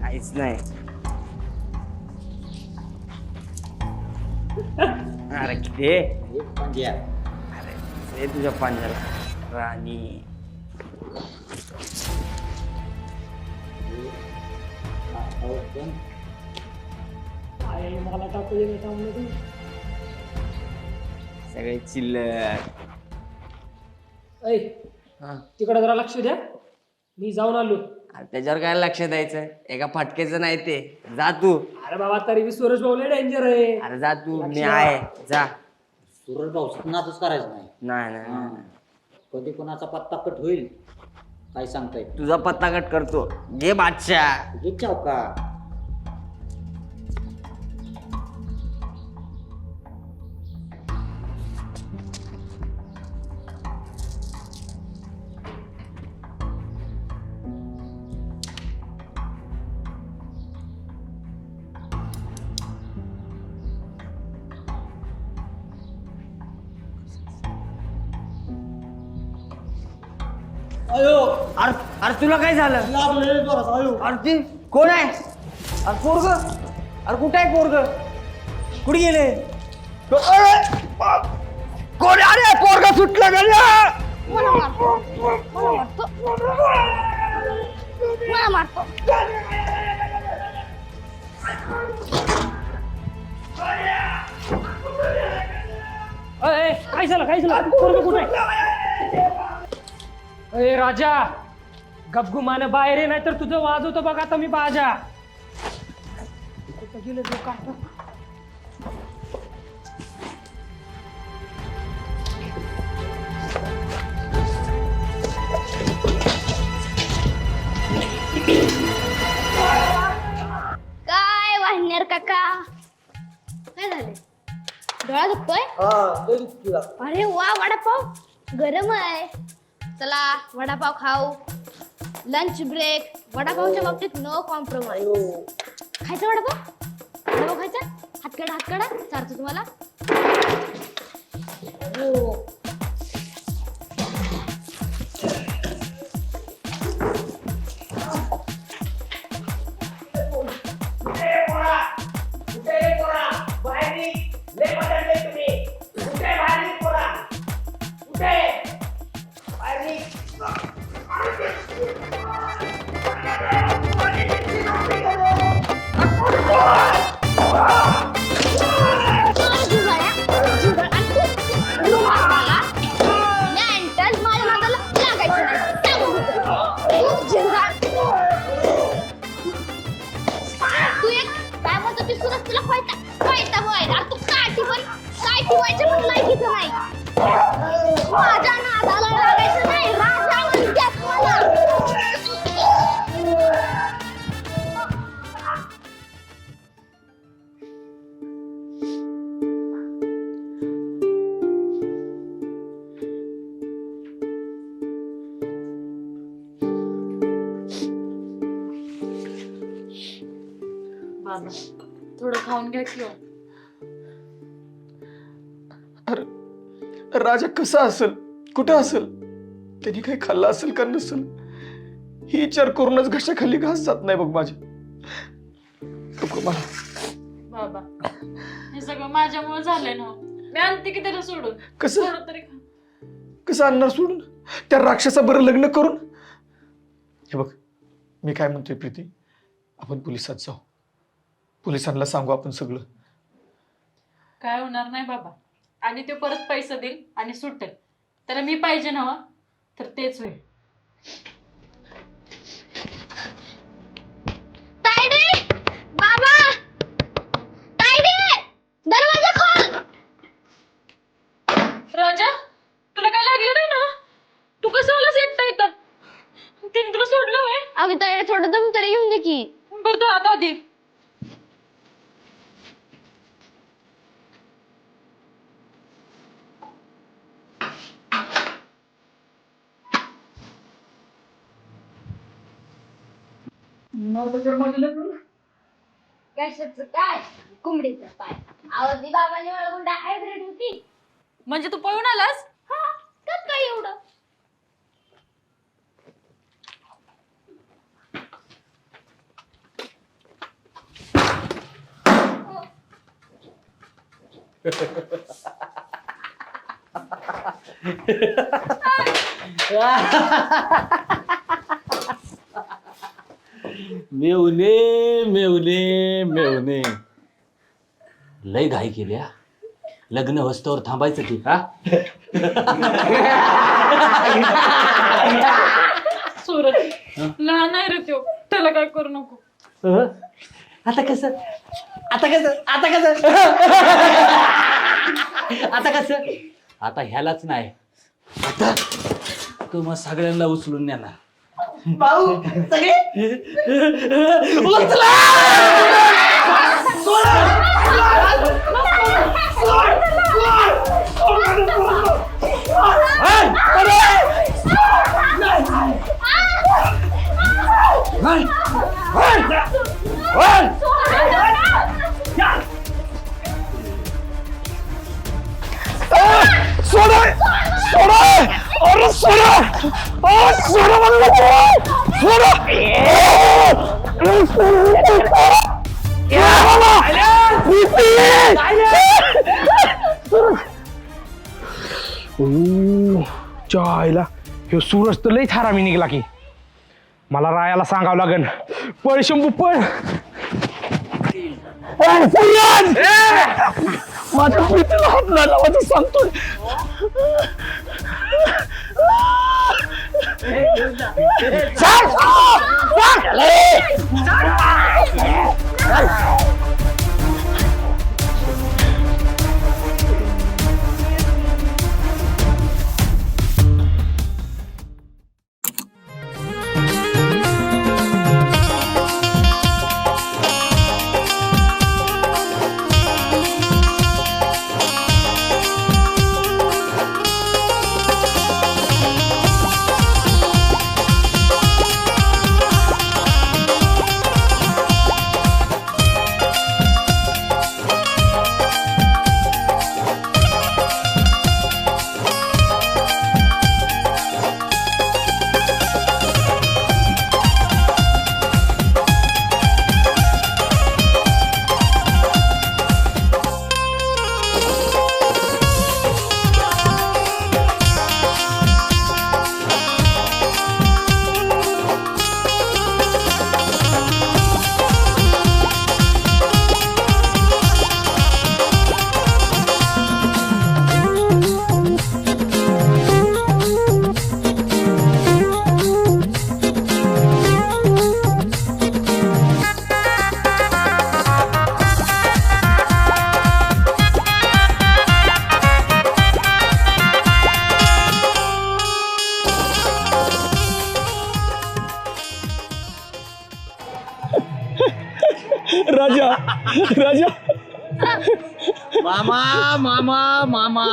काहीच नाही. अरे किती अरे ते तुझ्या पांजाला राणी. मला टाकू सगळे चिल्लर. तिकडे जरा लक्ष द्या, मी जाऊन आलो. अरे त्याच्यावर काय लक्ष द्यायचं, एका फटकेचं नाही ते. जा तू. अरे बाबा तरी मी सूरज भाऊ लय डेंजर आहे. अरे जा तू, मी आहे. जा. सूरज भाऊ नातच करायचं नाही. नाही नाही कधी कोणाचा पत्ता कट होईल काय सांगता येत. तुझा पत्ता कट करतो. घे बादशाह. घे चौका. अरे अरे तुला काय झालं? अरे ती कोण आहे? अरे पोरग. अरे कुठं आहे पोरग? कुठे गेले? कोण? अरे पोरग सुटलं का? मला मारतो. काय झालं काय झालं? पोरगं कुठे आहे? अरे राजा गपगुमाने बाहेर ये, नाही तर तुझं वाजवतो बघ आता मी बाजा. कुठं गेलं तो काय? काय वाहणार काका, काय झालं? डोळा दुखतोय? अरे वा, वडापाव गरम आहे. चला वडापाव खाऊ. Lunch break. वडापावच्या बाबतीत नो कॉम्प्रोमाइज. खायचा वडापाव? वडापाव खायचा? हातकडा हातकडा चारतो तुम्हाला. हो. थोडं खाऊन घ्या की. अरे राजा कसा असेल, कुठं असेल, त्यांनी काही खाल्लं असेल का नसेल ही विचार करूनच घशाखाली घास जात नाही बघ माझी. बाबा हे सगळं माझ्यामुळे झालंय ना. मी आणते की त्याला सोडून. कसं तरी खा. कसं आणणार सोडून त्या राक्षसा बरं लग्न करून? हे बघ मी काय म्हणतोय प्रीती, आपण पोलिसात जाऊ, पोलिसांना सांगू आपण सगळं. काय होणार नाही बाबा. आणि तो परत पैसा देईल आणि सुटेल. त्याला मी पाहिजे ना, तर तेच होईल. तायडे बाबा अगं तर थोडं दम तरी घेऊन दे की. बरं तू आता आधी कशाचं काय कोंबडीचं पाय. आवडली बाबाने वळगुंडा हायब्रिड होती. म्हणजे तू पळून आलास? हा त्यात काय एवढं. मेवणे मेवणे मेवणे लय घाई केल्या. लग्न वस्तूवर थांबायचं की हा. सूरज लहान आहे रे त्यो, त्याला काय करू नको. आता कसं आता कसं आता कसं आता कसं आता ह्यालाच नाही, आता तू मग सगळ्यांना उचलून नेणार. भाऊ सगळे उचला! सोडा सोडा अरे सोडा सोडा मला चायला ह्यो सूरज तर लई थारामी निघला की. मला रायाला सांगावं लागन. पळ शंभू पळ. सूरज माझ्या प्रीतीला हात नाही लावायचं सांगतोय. राजा राजा मामा मामा मामा,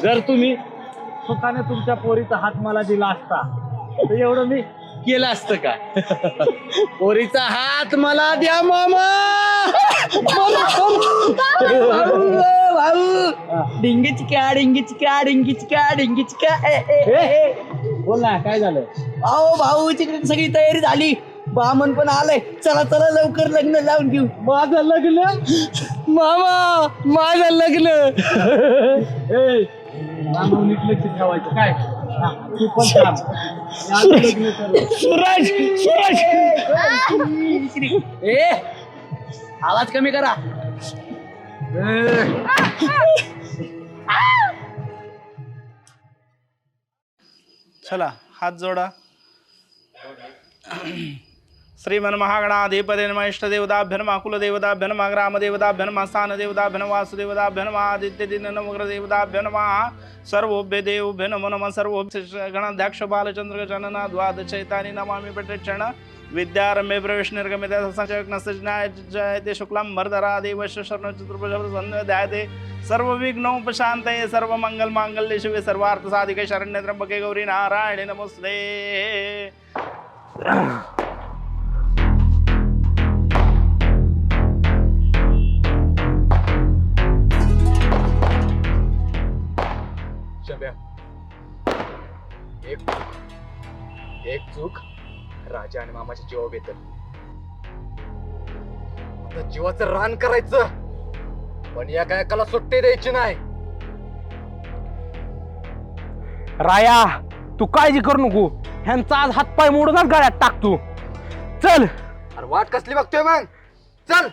जर तुम्ही सुखाने तुमच्या पोरीचा हात मला दिला असता तर एवढं मी केलं असतं का? पोरीचा हात मला द्या मामा. डिंगी चिका डिंगी चिका डिंगी चिका डिंगी चिका. बोल ना, काय झालं? अहो भाऊ तिकडे सगळी तयारी झाली. बामण पण आलंय. चला चला लवकर लग्न लावून घेऊ. माझं लग्न मामा माझं लग्न. नीट लक्ष ठेवायचं काय. तू पण थांब. माझं लग्न करू. सूरज सूरज ए आवाज कमी करा. चला हात जोडा. श्रीमन्महागणाधिपते नमः इष्टदेवताभ्यो नमः कुलदेवताभ्यो नमः ग्रामदेवताभ्यो नमः स्थानदेवताभ्यो नमः वासुदेवताभ्यो नमः आदित्यदिनमग्रदेवताभ्यो नमः सर्वोभ्य देवभ्यो नमो नमः सर्वोभ्य गणाध्यक्ष बालचंद्र गणना द्वादशैतानि नमामि प्रतिक्षण विद्यारंभे प्रवेश निर्गमित संचयज्ञाय जयते शुक्लं वरदरा देवस्य शरणो चतुर्भुजं सर्वविघ्नोपशान्तये सर्वमङ्गलमाङ्गल्ये शिवे सर्वार्थसाधिके शरण्ये त्र्यम्बके गौरी नारायणे नमोस्तुते। एक चूक राजा आणि मामाच्या जीवावर येत, आता जीवाचं रान करायचं, पण या गायकाला सुट्टी द्यायची नाही. राया तू काळजी करू नको, ह्यांचा आज हातपाय मोडूनच गळ्यात टाक तू. चल. अरे वाट कसली बघतोय मग, चल.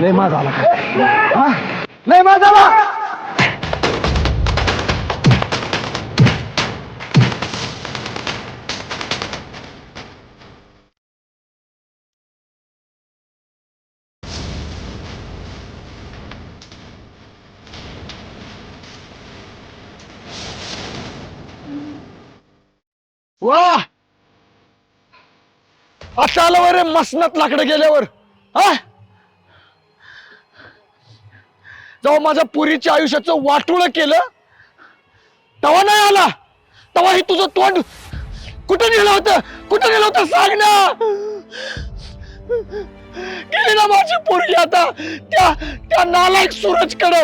लय माझा आला का? लय माझा आला. वा असं आलं वर मसनात लाकडं गेल्यावर. हा जेव्हा माझ्या पुरीच्या आयुष्याचं वाटोळं केलं तेव्हा नाही आला, तेव्हा हे तुझं तोंड कुठं नेलं होतं, कुठं नेलं होतं सांग ना. गेली ना माझी पोरगी आता त्या नालायक सूरजकडे.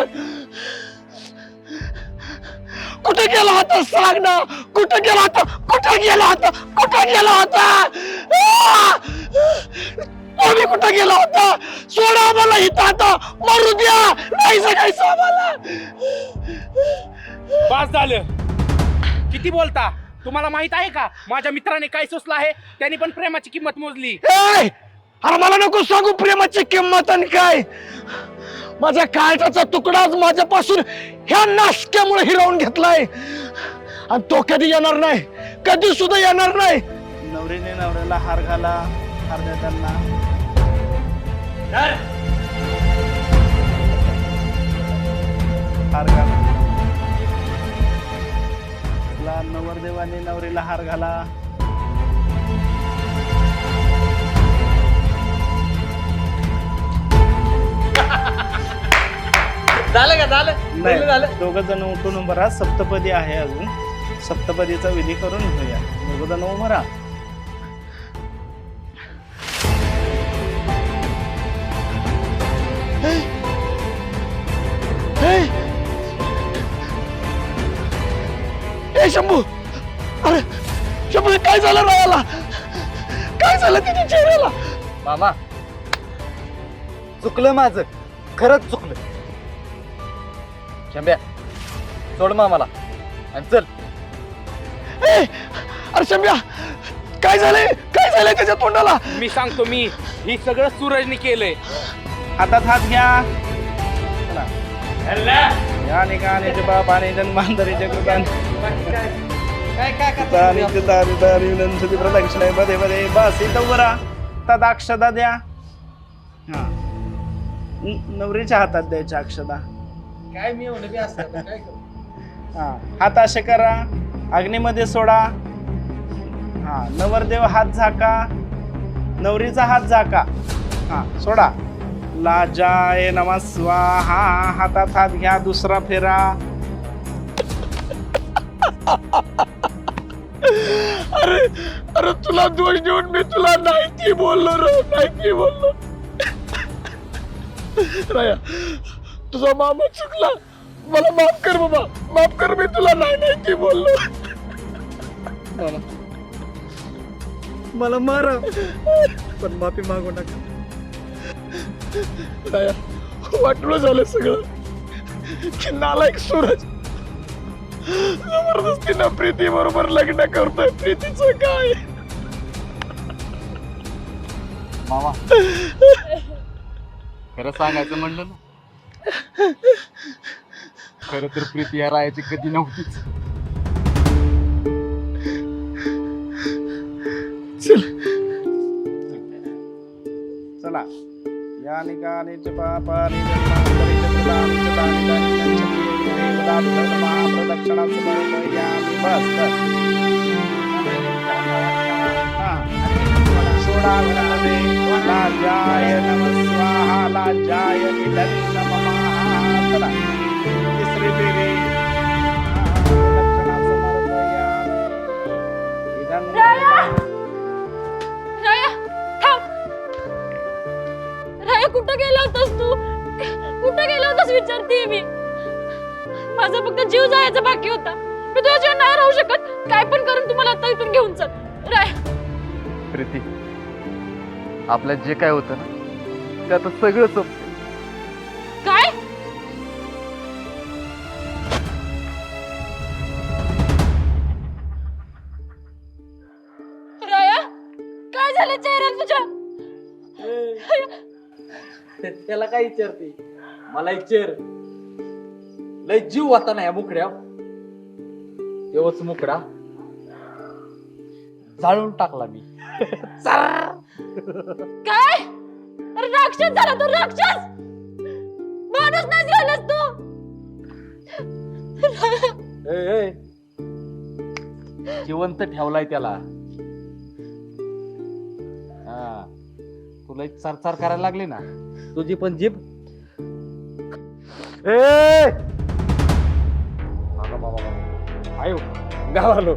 कुठे गेला होता सांग ना, कुठं गेला होता, कुठं गेला होता, कुठं गेला होता, आम्ही कुठं गेला होता. सोडा आम्हाला इथं, आता मरू द्या, नाही जगायचं आम्हाला. बस झालं, किती बोलता. तुम्हाला माहित आहे का माझ्या मित्राने काय सोसलं आहे, त्यांनी पण प्रेमाची किंमत मोजली. अरे मला नको सांगू प्रेमाची किंमत आणि काय. माझ्या काळजाचा तुकडाच माझ्यापासून ह्या नाशक्यामुळे हिरावून घेतलाय, आणि तो कधी येणार नाही, कधी सुद्धा येणार नाही. नवरीने नवऱ्याला हार घाला, हार देताना हार घाला. नवरदेवाने नवरीला हार घाला. झालं का? झालं नाही, दोघं जण उठून उभं राहा. सप्तपदी आहे अजून, सप्तपदीचा विधी करून घेऊया. दोघं जण उभं राहा. ए शंभू, अरे शंभू काय झालं रायाला, काय झालं तिच्या चेहऱ्याला. मामा चुकलं माझं, खरंच चुकलं. शंभ्या सोड मामाला आणि चल. ए अरे शंभ्या काय झालंय त्याच्या तोंडाला? मी सांगतो मी ही सगळं सूरजने केलंय. हातात हात घ्या. चला. या निघाण्याचे बाप आणि जन्मांतरीचे कृपान प्रदक्षिणे मध्ये मध्ये बस इथं बरा त्यात अक्षदा द्या. हा नवरीच्या हातात द्यायच्या अक्षदा. काय मी एवढं बी असतं आता काय करू? हा हात असे करा, अग्नीमध्ये सोडा. हा नवरदेव हात झाका, नवरीचा हात झाका. हा सोडा. लाजाय नमः स्वाहा. हातात हात घ्या, दुसरा फेरा. अरे तुला दोष देऊन मी तुला नाही ती बोललो राया, तुझा मामा चुकला, मला माफ कर बाबा, माफ कर. मी तुला नाही ती बोललो. मला मारा पण माफी मागू नका. राया, वाटलं झालं सगळं. की नालायक सूरज जबरदस्तीनं प्रीती बरोबर लग्न करतोय. प्रीतीचं काय? मामा खरं सांगायचं म्हणलं ना, खरं तर प्रीती या रायाची कधी नव्हतीच. चला. या निघाण्याचे बाप आणि जन्मांतरीचे कृपानीचे दानी दानी त्यांच्या देवता महाप्रदक्षिणाचं बरोबर या मी बस. हा सोडा घरामध्ये. लाजाय नमः स्वाहा. लाजाय निधन नमः. चला तिसरी फेरी. प्रदक्षिणाचं बरोबर या निधन राया थांब. राया कुठं गेला होतास तू? कुठं गेला होतास विचारते मी. माझा फक्त जीव जायचा बाकी होता. मी तुझ्याशिवाय नाही राहू शकत. काय पण करून तुम्हाला आता इथून घेऊन चल. राया प्रीती, आपल्यात जे काय होतं ना ते आता सगळं संपलं. काय? राया काय झालं चेहऱ्याला तुझ्या? त्याला काय विचारते? मला विचार. लय जीव होता ना या मुकड्या. तेव्हाच मुकडा जाळून टाकला मी. काय? अरे राक्षस झाला तू, राक्षस. माणूस नाही झालास तू. जिवंत ठेवलाय त्याला. हा तुला एक चरचार करायला लागली ना तुझी पण जीभ. आयो गावारलो,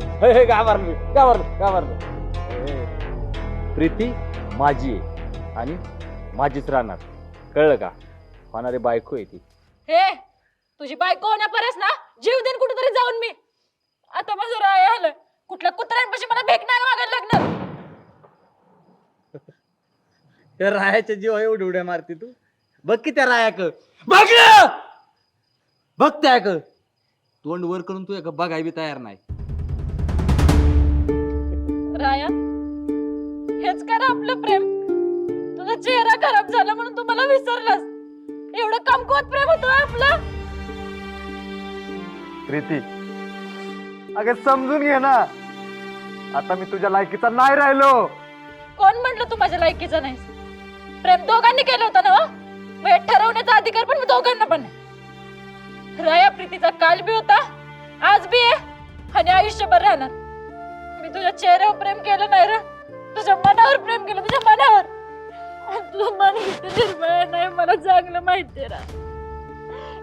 गावारलो. प्रीती माझी आहे आणि माझीच राहणार. कळलं का? होणारी बायको आहे ती. हे तुझी बायको होण्यापर्यंत ना जीव देईन कुठेतरी जाऊन मी. आता माझं राय आलं. कुठल्या कुत्र्यांपाशी मला भेट नाही मागायला लागणार. त्या रायाच्या जीवा एवढी उड्या मारते तू. बघ की त्या रायाक, बघ त्या तोंड वर करून तू बघाय बी तयार नाही. राया हेच करा आपलं प्रेम. तुझा चेहरा खराब झाला म्हणून तू मला विसरलास. एवढं कमकुवत प्रेम होतं आपलं. प्रीती, अगं समजून घे ना, आता मी तुझ्या लायकीचा नाही राहिलो. कोण म्हटलं तू माझ्या लायकीचं नाहीस? प्रेम दोघांनी केलं होतं ना. मग हे ठरवण्याचा अधिकार पण मी दोघांना पण आहे. राया प्रीतीचा काल बी होता, आज बी आहे आणि आयुष्यभर राहणार. मी तुझ्या चेहऱ्यावर प्रेम केलं नाही रे, तुझ्या मनावर प्रेम केलं. तुझ्या मनावर. तुझं मन किती निर्मळ नाही मला चांगलं माहितीये रा.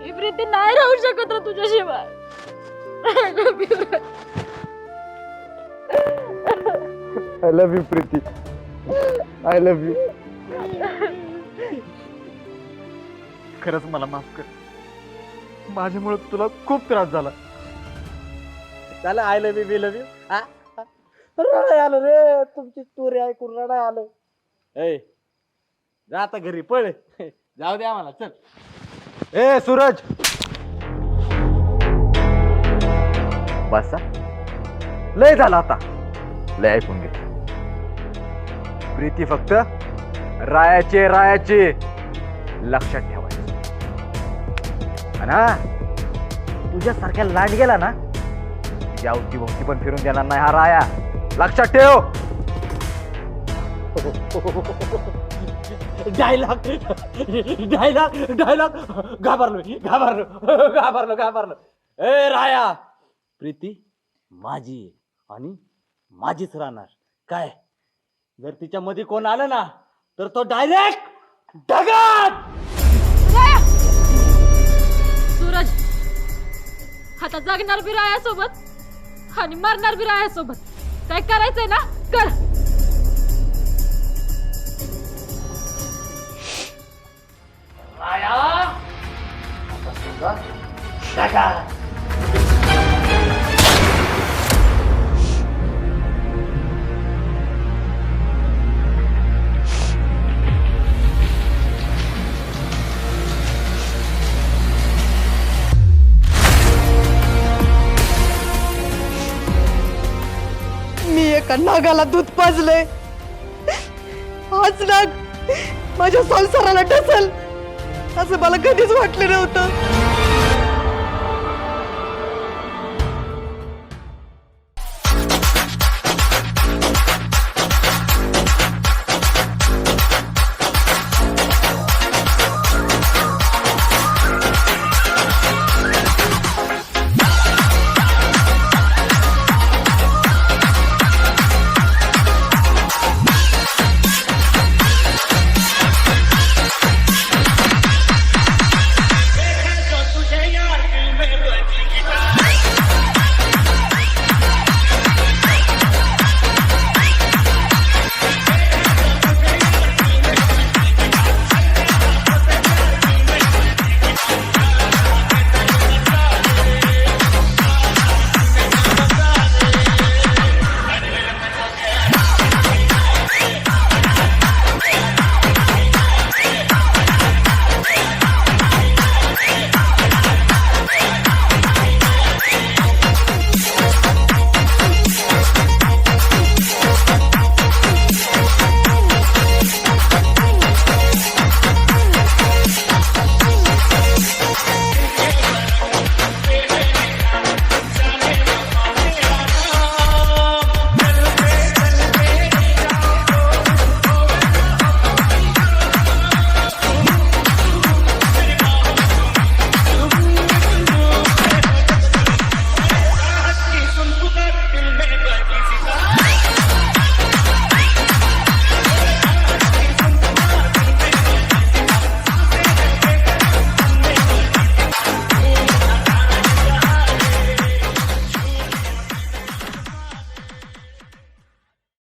ही प्रीती नाही राहू शकत रे तुझ्याशिवाय. I love you Preeti, I love you. खरंच मला माफ कर. माझ्यामुळे तुला खूप त्रास झाला. झालं I love you B love you. रडाय आलं रे, तुमची स्टोरी ऐकून रडाय आलं. ए जा आता घरी पळ. जाऊ दे आम्हाला, चल. ए सूरज, बसा. लय झालं आता, लय ऐकून घे. प्रीती फक्त रायाचे लक्षात ठेवायचं. ना तुझ्यासारख्या लाट गेला ना तुझ्या अवतीभोवती पण फिरून देणार नाही हा राया. लक्षात ठेव. डायलॉग घाबरलो. ए राया, प्रीती माझी आहे आणि माझीच राहणार. काय जर तिच्या मध्ये कोण आलं ना तर तो डायरेक्ट ढगात. सूरज, आता जगणार बी रायासोबत आणि मरणार बी रायासोबत. काय करायचंय ना कर. मी एका नागाला दूध पाजलंय. हाच नाग माझ्या संसाराला टसल असं मला कधीच वाटलं नव्हतं.